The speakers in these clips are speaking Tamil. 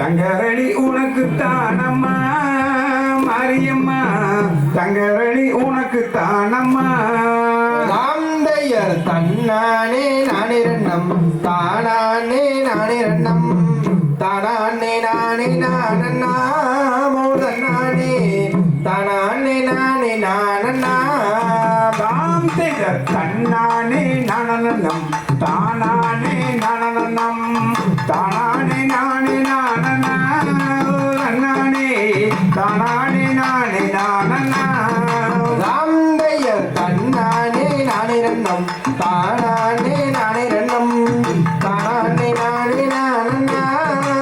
தங்கரளி உனக்கு தானம்மா மாரியம்மா தங்கரளி உனக்கு தானம்மா ராந்தையர் தன்னானே நானிரண்ணம் தானானே நானிரண்ணம் தானானே நானே நானண்ணா மோதன்னானே தானானே நானே நானண்ணா ராந்தையர் தன்னானே நானண்ணம் தானானே நானண்ணம் தானானே நானே நானண்ணா அண்ணானே தானானே நானே நானண்ணா ராந்தையர் தன்னானே நானிரண்ணம் தானானே நானிரண்ணம் தானானே நானே நானண்ணா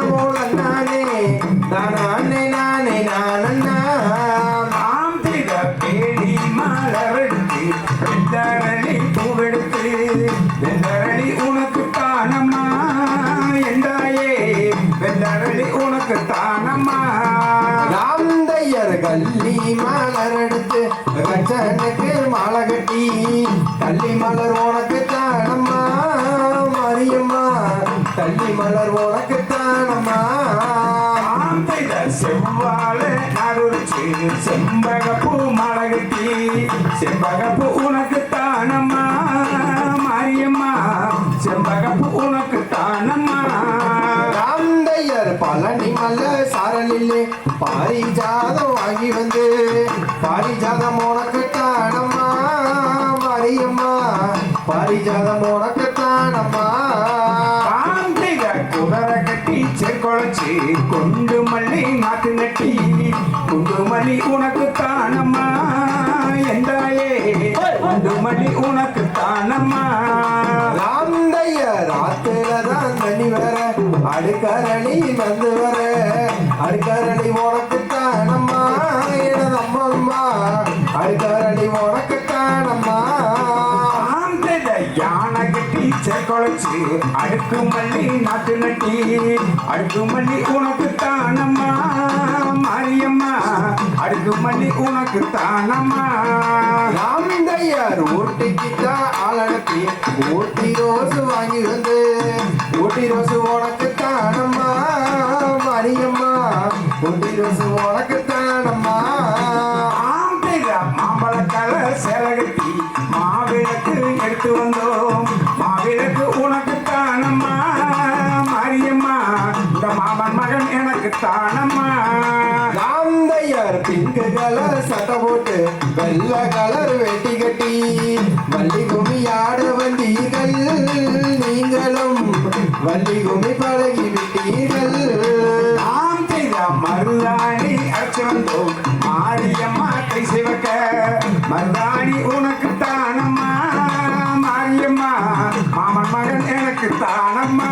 மோதன்னானே தானானே நானே நானண்ணா பேடி மலரெடுத்து வெந்தரளி பூவெடுத்து வெந்தரளி உனக்கு தானம்மா என்றாயே வெந்தரளி உனக்கு தானம்மா ராந்தையர் கள்ளி மலர் எடுத்து கச்சனுக்கு மாலை கட்டி கள்ளி மலர் உனக்கு தானம்மா மரியம்மா கள்ளி மலர் உனக்கு தானம்மா செவ்வாழ நறுச்சு செம்பகப்பூ மலகட்டி செம்பகப்பூ உனக்கு தானம்மா மாரியம்மா செம்பகப்பூ உனக்கு தானம்மா ராந்தையர் பழனி மல்ல சாரலிலே பாரிஜாதம் வாங்கி வந்து பாரிஜாதம் உனக்கு தானம்மா மரியம்மா பாரிஜாதம் உனக்கு தானம்மா குதிரை கட்டி செக்குழச்சி குண்டு மல்லி நாட்டு நட்டி குண்டு மல்லி உனக்கு தானம்மா என்றாயே குண்டு மல்லி உனக்கு தானம்மா ராந்தையர் ஆத்துலதான் தண்ணி வர அடுக்கரளி வந்து வர அடுக்கரளி உனக்கு தானம்மா எனது அம்மம்மா அடுக்கரளி உனக்கு தானம்மா யானை கட்டி செக்குழச்சி அடுக்கு மல்லி நாட்டு நட்டி அடுக்கு மல்லி உனக்கு தானம்மா மாரியம்மா அடுக்கு மல்லி உனக்கு தானம்மா ராந்தையர் ஊட்டிக்கிட்டா ஆளடத்தி ஊட்டி ரோசு வாங்கி வந்து ஊட்டி ரோசு உனக்கு தானம்மா மரியம்மா ஊட்டி ரோசு உனக்கு தானம்மா மாம்பழக்கால சேலகட்டி மாவிளக்கு எடுத்து வந்தோம் மாவிளக்கு உனக்கு தானம்மா மாரியம்மா இந்த மாமன் மகன் எனக்கு தானம்மா ராந்தையர் பிங்க் கலர் சட்டை போட்டு வெள்ளை கலர் வெட்டி கட்டி வள்ளி கும்மி ஆட வந்தீர்கள் நீங்களும் வள்ளி கும்மி பழகி விட்டீர்கள் நாம் செய்த மருதாணி அரைச்சு வந்தோம் மாரியம்மா கை சிவக்க மருதாணி உனக்கு தானம்மா மாரியம்மா மாமன் மகன் எனக்கு தானம்மா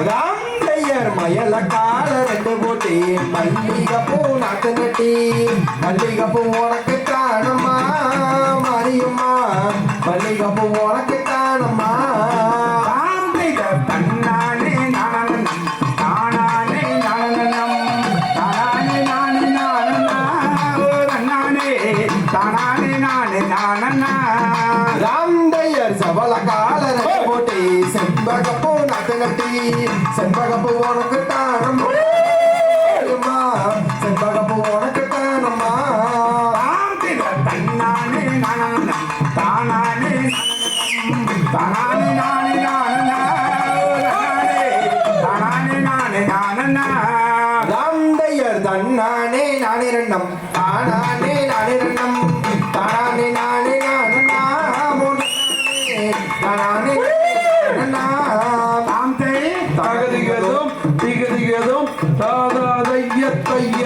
ராந்தையர் மயல கால ரெண்டு போட்டி மல்லிகைப்பூ நாட்டு நட்டி மல்லிகைப்பூ உனக்கு தானம்மா மரியம்மா மல்லிகைப்பூ உனக்கு தானம்மா தன்னானே நானனம் தானானே நானனம் தானானே நானே நானனா தன்னானே தானானே நானே நானனா ராந்தையர் சபல கால ரெண்டு போட்டி செம்பகப்பூ நாட்டு நட்டி செம்பகப்பூ உனக்கு தானம்மா செம்பகப்பூ உனக்கு தானம்மா தன்னானே நானனம் தானானே தானானே நானே நானனா தானானே நானே நானனா ராந்தையர் தன்னானே நானிரண்ணம் தானானே நானிரண்ணம் தானானே நானே நானண்ணா தானானே தாம் தகதிகதும் திகதிகதும் தாதாதைய தைய